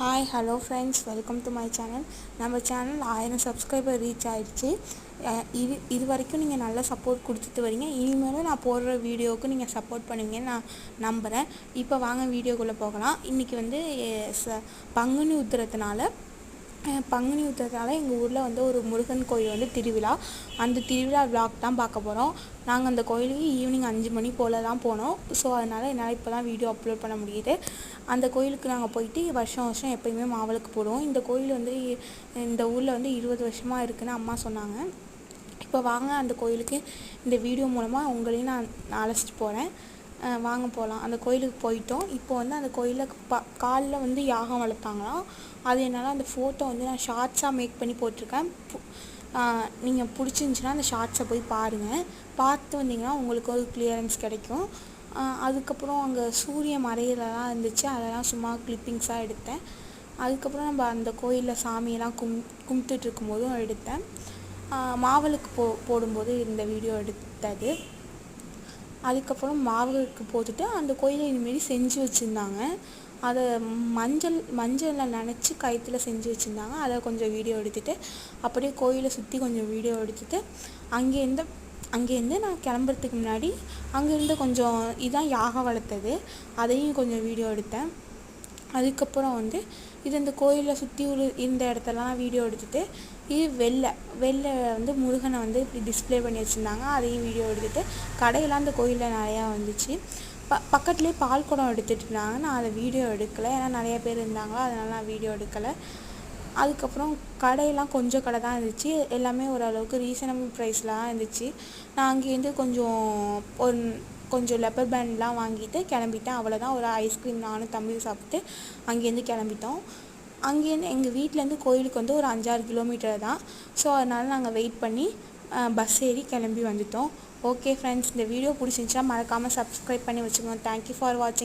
Hi hello friends, welcome to my channel. நம்ம channel 1000 subscriber reach ஆகிடுச்சு. இது வரைக்கும் நீங்கள் நல்ல சப்போர்ட் கொடுத்துட்டு வரீங்க. இனிமேலும் நான் போடுற வீடியோவுக்கு நீங்கள் சப்போர்ட் பண்ணுவீங்கன்னு நான் நம்புகிறேன். இப்போ வாங்க வீடியோக்குள்ளே போகலாம். இன்றைக்கி பங்குனி உத்திரத்தினால எங்கள் ஊரில் ஒரு முருகன் கோயில் திருவிழா. அந்த திருவிழா விளாக் தான் பார்க்க போகிறோம். நாங்கள் அந்த கோயிலுக்கு ஈவினிங் 5 மணி போல் தான் போனோம். ஸோ அதனால் என்னால் இப்போ தான் வீடியோ அப்லோட் பண்ண முடியுது. அந்த கோயிலுக்கு நாங்கள் போயிட்டு வருஷம் எப்போயுமே மாவிளக்கு போடுவோம். இந்த கோயில் இந்த ஊரில் 20 வருஷமாக இருக்குதுன்னு அம்மா சொன்னாங்க. இப்போ வாங்க அந்த கோயிலுக்கு இந்த வீடியோ மூலமாக உங்களையும் நான் அழைச்சிட்டு போகிறேன். வாங்க போகலாம். அந்த கோயிலுக்கு போயிட்டோம். இப்போ அந்த கோயிலில் காலில் யாகம் வளர்த்தாங்களாம். அது என்னால் அந்த ஃபோட்டோ நான் ஷார்ட்ஸாக மேக் பண்ணி போட்டிருக்கேன். நீங்கள் பிடிச்சிருந்துச்சின்னா அந்த ஷார்ட்ஸை போய் பாருங்கள். பார்த்து வந்தீங்கன்னா உங்களுக்கு ஒரு கிளியரன்ஸ் கிடைக்கும். அதுக்கப்புறம் அங்கே சூரிய மறையிலலாம் இருந்துச்சு. அதெல்லாம் சும்மா கிளிப்பிங்ஸாக எடுத்தேன். அதுக்கப்புறம் நம்ம அந்த கோயிலில் சாமியெல்லாம் கும்பிட்டுட்டு இருக்கும்போதும் எடுத்தேன். மாவிளக்கு போடும்போது இந்த வீடியோ எடுத்தது. அதுக்கப்புறம் மாவிளக்கு போட்டுட்டு அந்த கோயிலை இனிமேல் செஞ்சு வச்சுருந்தாங்க. அதை மஞ்சளில் நனைச்சி கயிற்றுல செஞ்சு வச்சுருந்தாங்க. அதை கொஞ்சம் வீடியோ எடுத்துகிட்டு அப்படியே கோயிலை சுற்றி கொஞ்சம் வீடியோ எடுத்துகிட்டு அங்கேருந்து நான் கிளம்புறதுக்கு முன்னாடி அங்கேருந்து கொஞ்சம் இதான் யாகம் வளர்த்தது, அதையும் கொஞ்சம் வீடியோ எடுத்தேன். அதுக்கப்புறம் இந்த கோயிலில் சுற்றி இருந்த இடத்தெல்லாம் வீடியோ எடுத்துகிட்டு இது வெளில முருகனை இப்படி டிஸ்பிளே பண்ணி வச்சுருந்தாங்க. அதையும் வீடியோ எடுத்துகிட்டு கடையெல்லாம் அந்த கோயிலில் நிறையா வந்துச்சு. பக்கத்துலேயே பால் குடம் எடுத்துகிட்டு இருந்தாங்க. நான் அதை வீடியோ எடுக்கலை, ஏன்னா நிறைய பேர் இருந்தாங்களோ அதனால் நான் வீடியோ எடுக்கலை. அதுக்கப்புறம் கடையெல்லாம் கொஞ்சம் கடை தான் இருந்துச்சு. எல்லாமே ஓரளவுக்கு ரீசனபிள் ப்ரைஸில் தான் இருந்துச்சு. நான் அங்கேருந்து கொஞ்சம் லப்பர் பேண்ட்லாம் வாங்கிட்டு கிளம்பிட்டேன். அவ்வளோதான். ஒரு ஐஸ்கிரீம் நானும் தம்பியும் சாப்பிட்டு அங்கேருந்து கிளம்பிட்டோம். அங்கேருந்து எங்கள் வீட்டிலேருந்து கோயிலுக்கு ஒரு 5-6 கிலோமீட்டர் தான். ஸோ அதனால் நாங்கள் வெயிட் பண்ணி பஸ் ஏறி கிளம்பி வந்துட்டோம். ஓகே ஃப்ரெண்ட்ஸ், இந்த வீடியோ பிடிச்சிருந்துச்சா மறக்காமல் சப்ஸ்கிரைப் பண்ணி வச்சுக்கோங்க. தேங்க்யூ ஃபார் வாட்சிங்.